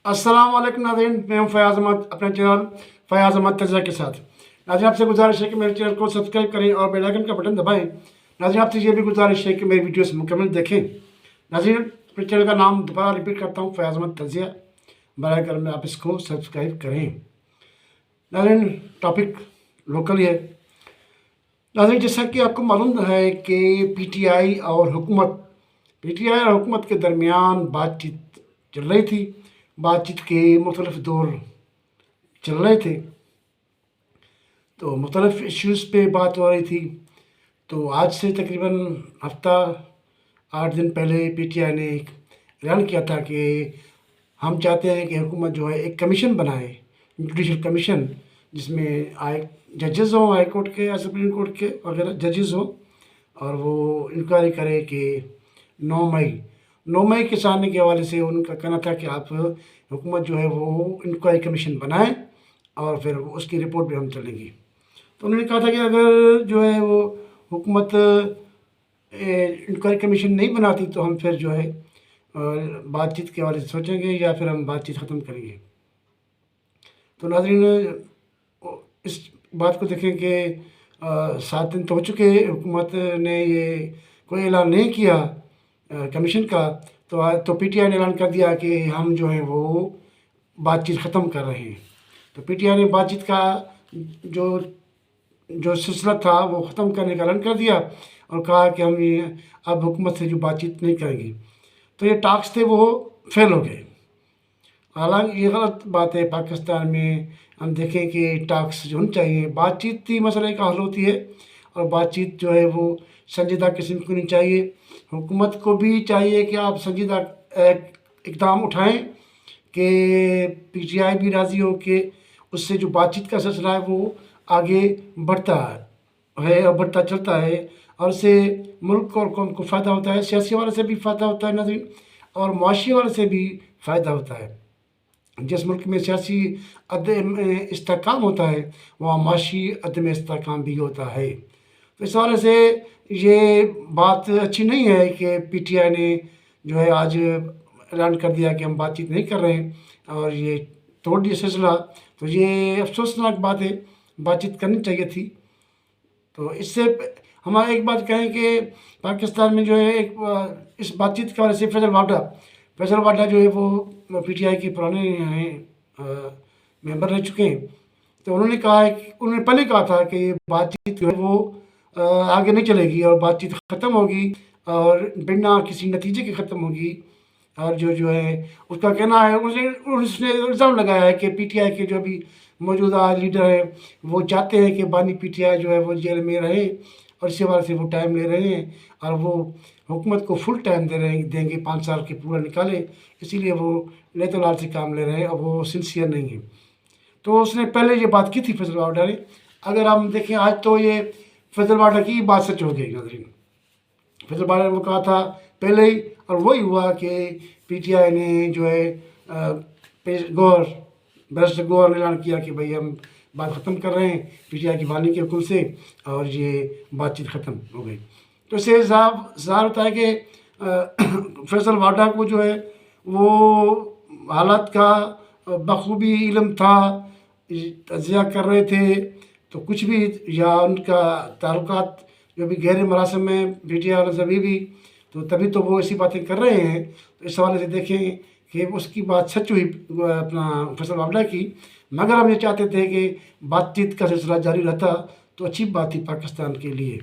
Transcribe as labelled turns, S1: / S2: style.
S1: अस्सलाम वालेकुम नाज़रीन, मैं हूं फयाज़ अहमद अपने चैनल फयाज़ अहमद तज़किया के साथ। नाज़रीन, आपसे गुजारिश है कि मेरे चैनल को सब्सक्राइब करें और बेल आइकन का बटन दबाएं। नाज़रीन, आपसे ये भी गुजारिश है कि मेरी वीडियोस मुकम्मल देखें। नाज़रीन, अपने चैनल का नाम दोबारा रिपीट करता हूँ, फयाज़ अहमद तज़किया। बराए करम आप इसको सब्सक्राइब करें। नाज़रीन, टॉपिक लोकल है। नाज़रीन, जैसा कि आपको मालूम है कि पीटीआई और हुकूमत के दरमियान बातचीत चल रही थी। बातचीत के मुख्तलिफ दौर चल रहे थे, तो मुख्तलिफ इश्यूज़ पे बात हो रही थी। तो आज से तकरीबन हफ्ता 8 दिन पहले पीटीआई ने एक ऐलान किया था कि हम चाहते हैं कि हुकूमत जो है एक कमीशन बनाए, जुडिशल कमीशन, जिसमें जजेस हों, हाई कोर्ट के या सुप्रीम कोर्ट के वगैरह जजेस हों, और वो इंक्वायरी करे कि 9 मई के सामने के हवाले से उनका कहना था कि आप हुकूमत जो है वो इंक्वायरी कमीशन बनाएं और फिर उसकी रिपोर्ट भी हम चलेंगी। तो उन्होंने कहा था कि अगर जो है वो हुकूमत इंक्वायरी कमीशन नहीं बनाती तो हम फिर जो है बातचीत के हवाले से सोचेंगे या फिर हम बातचीत ख़त्म करेंगे। तो नाज़रीन, इस बात को देखें कि 7 दिन तो हो चुके, हुकूमत ने ये कोई ऐलान नहीं किया कमीशन का। तो पीटीआई ने ऐलान कर दिया कि हम जो है वो बातचीत ख़त्म कर रहे हैं। तो पीटीआई ने बातचीत का जो सिलसिला था वो ख़त्म करने का ऐलान कर दिया और कहा कि हम ये अब हुकूमत से जो बातचीत नहीं करेंगे। तो ये टॉक्स थे वो फेल हो गए। हालांकि ये गलत बात है। पाकिस्तान में हम देखें कि टॉक्स जो होनी चाहिए, बातचीत ही मसले का हल होती है, और बातचीत जो है वो संजीदा किस्म की होनी चाहिए। हुकूमत को भी चाहिए कि आप संजीदा इक़दाम उठाएं कि पीटीआई भी राज़ी हो कि उससे जो बातचीत का सिलसिला है वो आगे बढ़ता है और बढ़ता चलता है, और उससे मुल्क और कौम को फ़ायदा होता है। सियासी वाले से भी फ़ायदा होता है नाज़रीन, और मुआशी वाले से भी फ़ायदा होता है। जिस मुल्क में सियासी अदम इस्तेहकाम होता है वहाँ मुआशी अदम इस्तेहकाम भी होता है। तो इस हवाले से ये बात अच्छी नहीं है कि पीटीआई ने जो है आज ऐलान कर दिया कि हम बातचीत नहीं कर रहे हैं और ये तोड़ दिया सिलसिला। तो ये अफसोसनाक बात है, बातचीत करनी चाहिए थी। तो इससे हम एक बात कहें कि पाकिस्तान में जो है इस बातचीत के वजह से फैसल वाडा जो है वो पीटीआई के पुराने मेंबर रह चुके हैं। तो उन्होंने पहले कहा था कि बातचीत जो है वो आगे नहीं चलेगी और बातचीत ख़त्म होगी और बिना किसी नतीजे के ख़त्म होगी। और जो है उसका कहना है, उसने इल्ज़ाम लगाया है कि पीटीआई के जो भी मौजूदा लीडर हैं वो चाहते हैं कि बानी पीटीआई जो है वो जेल में रहे, और इसी वजह से वो टाइम ले रहे हैं और वो हुकूमत को फुल टाइम देंगे, 5 साल के पूरा निकाले, इसीलिए वो लेतलाल से काम ले रहे हैं और वो सिंसियर नहीं है। तो उसने पहले ये बात की थी फैसल वाडा ने। अगर हम देखें आज तो ये फैसल वाडा की बात सच हो गई नाज़रीन। फैसल वाडा ने वो कहा था पहले ही, और वही हुआ कि पीटीआई ने जो है बैरिस्टर गौहर ने ऐलान किया कि भाई हम बात ख़त्म कर रहे हैं पीटीआई की बानी के हुक्म से, और ये बातचीत ख़त्म हो गई। तो इससे ज़ाहिर होता है कि फैसल वाडा को जो है वो हालात का बखूबी इल्म था, तज़िया कर रहे थे, तो कुछ भी या उनका ताल्लुकात जो भी गहरे मरासम में पीटीआई वालों से भी, तो तभी तो वो ऐसी बातें कर रहे हैं। तो इस हवाले से देखें कि उसकी बात सच हुई अपना फैसल वाडा की। मगर हम ये चाहते थे कि बातचीत का सिलसिला जारी रहता तो अच्छी बात थी पाकिस्तान के लिए।